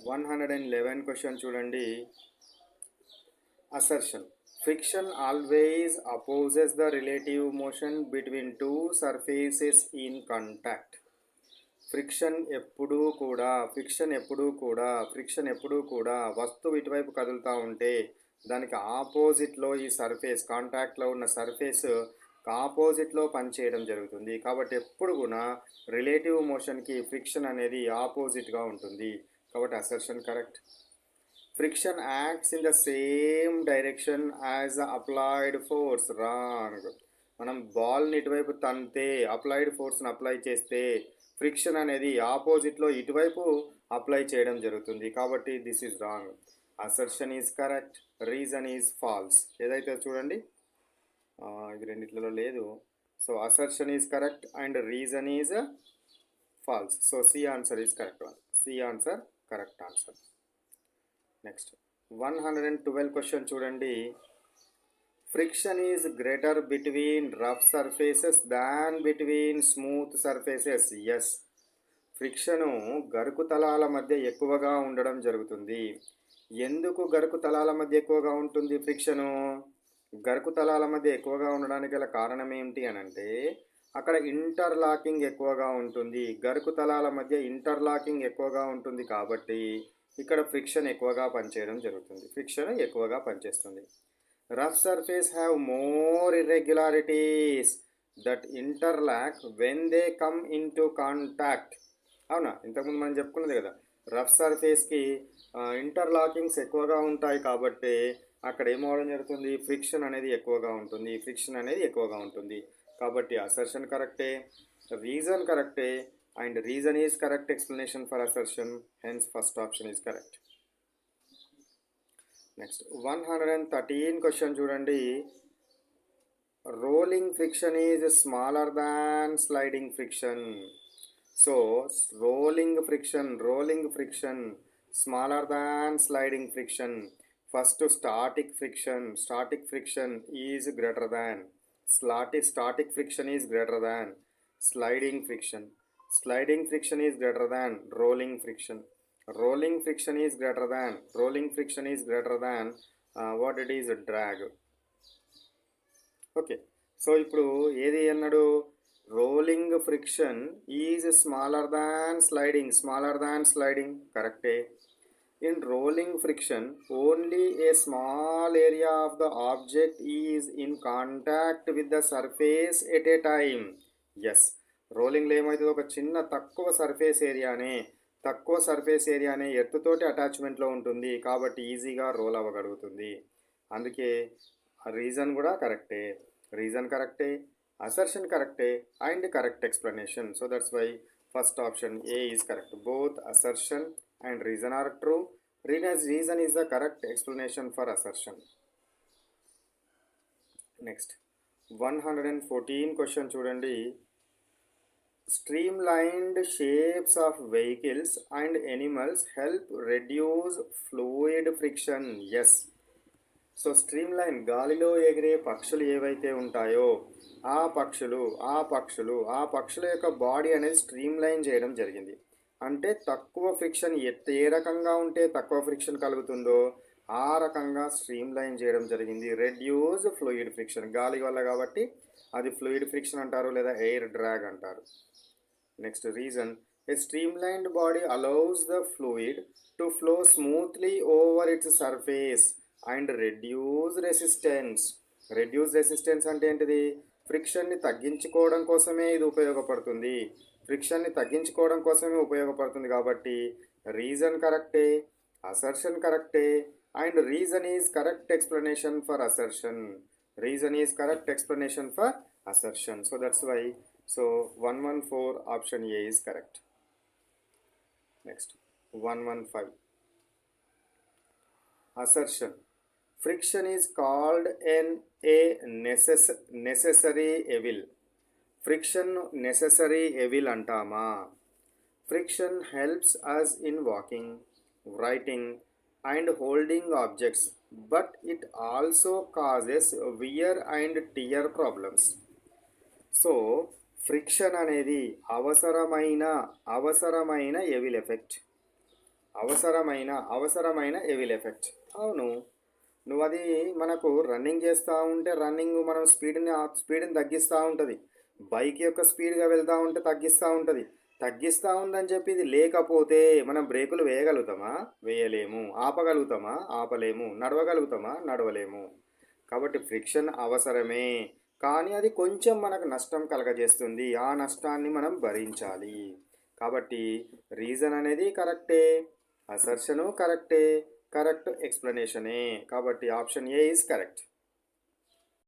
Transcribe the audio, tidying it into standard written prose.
111 question చూడండి. Assertion. Friction always opposes the relative motion between two surfaces in contact. Friction ఎప్పుడూ కూడా వస్తువు ఇటువైపు కదులుతూ ఉంటే దానికి ఆపోజిట్లో ఈ సర్ఫేస్, కాంటాక్ట్లో ఉన్న సర్ఫేస్ ఆపోజిట్లో పనిచేయడం జరుగుతుంది. కాబట్టి ఎప్పుడు కూడా రిలేటివ్ మోషన్కి ఫ్రిక్షన్ అనేది ఆపోజిట్గా ఉంటుంది. కాబట్టి assertion correct. Friction acts in the same direction as the applied force. Wrong. మనం బాల్ని ఇటువైపు తంతే, అప్లైడ్ ఫోర్స్ని అప్లై చేస్తే ఫ్రిక్షన్ అనేది ఆపోజిట్లో ఇటువైపు అప్లై చేయడం జరుగుతుంది. కాబట్టి this is wrong. Assertion is correct, reason is false. ఏదైతే చూడండి, ఇది రెండిట్లలో లేదు. So assertion is correct and reason is false. So C answer is correct one. C answer correct answer. Next 112 question చూడండి. Friction is greater between rough surfaces than between smooth surfaces. Yes, friction గరుకు తలాల మధ్య ఎక్కువగా ఉండడం జరుగుతుంది. ఎందుకు గరుకు తలాల మధ్య ఎక్కువగా ఉంటుంది ఫ్రిక్షను? గరుకు తలాల మధ్య ఎక్కువగా ఉండడానికి గల కారణం ఏమిటి అని అంటే, అక్కడ ఇంటర్లాకింగ్ ఎక్కువగా ఉంటుంది. గరుకు తలాల మధ్య ఇంటర్లాకింగ్ ఎక్కువగా ఉంటుంది కాబట్టి ఇక్కడ ఫ్రిక్షన్ ఎక్కువగా పనిచేయడం జరుగుతుంది. ఫ్రిక్షన్ ఎక్కువగా పనిచేస్తుంది. Rough surface have more irregularities that interlock when they come in to contact. అవునా, ఇంతకుముందు మనం చెప్పుకున్నది కదా, రఫ్ సర్ఫేస్కి ఇంటర్లాకింగ్స్ ఎక్కువగా ఉంటాయి కాబట్టి అక్కడ ఏమవడం జరుగుతుంది, ఫ్రిక్షన్ అనేది ఎక్కువగా ఉంటుంది. కాబట్టి అసర్షన్ కరెక్టే, రీజన్ కరెక్టే, and reason is correct explanation for assertion, hence first option is correct. Next 113 question చూడండి. rolling friction is smaller than sliding friction. So rolling friction smaller than sliding friction. First static friction is greater than static friction is greater than sliding friction. Sliding friction is greater than rolling friction. Rolling friction is greater than what it is, drag. Okay, so ఇప్పుడు ఏది అన్నాడు, rolling friction is smaller than sliding. కరెక్టే. In rolling friction only a small area of the object is in contact with the surface at a time. Yes, రోలింగ్లో ఏమవుతుంది, ఒక చిన్న తక్కువ surface ఏరియానే ఎర్త్తోటి అటాచ్మెంట్లో ఉంటుంది కాబట్టి ఈజీగా రోల్ అవ్వగలుగుతుంది. అందుకే రీజన్ కూడా కరెక్టే, అసర్షన్ కరెక్టే and correct explanation. So that's why first option A is correct. Both assertion and reason are true. Reason is the correct explanation for assertion. Next 114 question చూడండి. Streamlined shapes of vehicles and animals help reduce fluid friction. Yes. So streamline, గాలిలో ఎగిరే పక్షులు ఏవైతే ఉంటాయో ఆ పక్షుల యొక్క body అనేది స్ట్రీమ్లైన్ చేయడం జరిగింది. అంటే తక్కువ ఫ్రిక్షన్, ఏ రకంగా ఉంటే తక్కువ ఫ్రిక్షన్ కలుగుతుందో ఆ రకంగా స్ట్రీమ్లైన్ చేయడం జరిగింది. రెడ్యూస్ ఫ్లూయిడ్ ఫ్రిక్షన్, గాలి వల్ల కాబట్టి అది ఫ్లూయిడ్ ఫ్రిక్షన్ అంటారు లేదా ఎయిర్ డ్రాగ్ అంటారు. Next reason, a streamlined body allows the fluid to flow smoothly over its surface and reduce resistance. అంటే ఏంటిది, ఫ్రిక్షన్ని తగ్గించుకోవడం కోసమే ఇది ఉపయోగపడుతుంది. కాబట్టి రీజన్ కరెక్టే, అసర్షన్ కరెక్టే and reason is correct explanation for assertion. So that's why So 114 option A is correct. Next 115. Assertion. Friction is called a necessary evil. Friction necessary evil antama. Friction helps us in walking, writing and holding objects, but it also causes wear and tear problems. So friction అనేది అవసరమైన evil effect. అవసరమైన evil effect. అవును. నువ్వది మనకు running చేస్తా ఉంటే running మనం స్పీడ్‌ని తగ్గిస్తా ఉంటది. Bike యొక్క స్పీడ్‌గా వెళ్తా ఉంటే తగ్గిస్తా ఉంటది. తగ్గిస్తా ఉందని చెప్పి ఇది లేకపోతే మనం బ్రేకులు వేయగలుగుతామా? వేయలేము. ఆపగలుగుతామా? ఆపలేము. నడవగలుగుతామా? నడవలేము. కాబట్టి ఫ్రిక్షన్ అవసరమే. కానీ అది కొంచెం మనకు నష్టం కలగజేస్తుంది. ఆ నష్టాన్ని మనం భరించాలి. కాబట్టి రీజన్ అనేది కరెక్టే. అసర్షను కరెక్టే. కరెక్ట్ ఎక్స్‌ప్లనేషనే. కాబట్టి ఆప్షన్ ఏ ఈజ్ కరెక్ట్.